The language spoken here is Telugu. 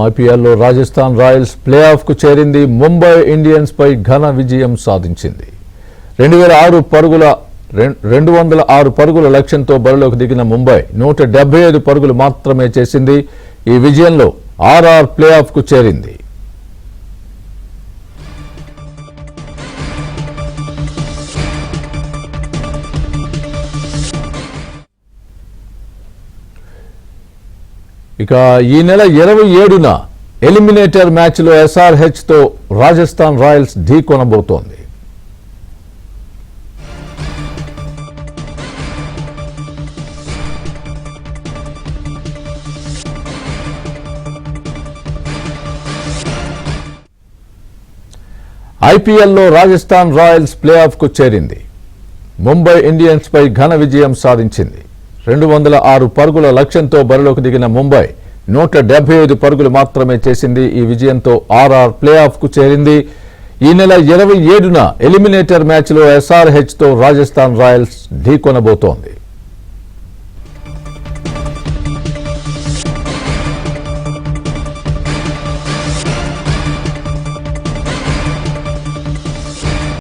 ఐపీఎల్లో రాజస్థాన్ రాయల్స్ ప్లే ఆఫ్ కు చేరింది. ముంబై ఇండియన్స్ పై ఘన విజయం సాధించింది. 206 పరుగుల లక్ష్యంతో బరిలోకి దిగిన ముంబై 175 పరుగులు మాత్రమే చేసింది. ఈ విజయంలో ఆర్ఆర్ ప్లే ఆఫ్ కు చేరింది. ఇక ఈ నెల 27న ఎలిమినేటర్ మ్యాచ్లో ఎస్ఆర్హెచ్ తో రాజస్థాన్ రాయల్స్ ఢీకొనబోతోంది. ఐపీఎల్లో రాజస్థాన్ రాయల్స్ ప్లే ఆఫ్ కు చేరింది. ముంబై ఇండియన్స్ పై ఘన విజయం సాధించింది. 206 పరుగుల లక్ష్యంతో బరిలోకి దిగిన ముంబై 175 పరుగులు మాత్రమే చేసింది. ఈ విజయంతో ఆర్ఆర్ ప్లే ఆఫ్ కు చేరింది. ఈ నెల 27న ఎలిమినేటర్ మ్యాచ్లో ఎస్ఆర్హెచ్ తో రాజస్థాన్ రాయల్స్ ఢీకొనబోతోంది.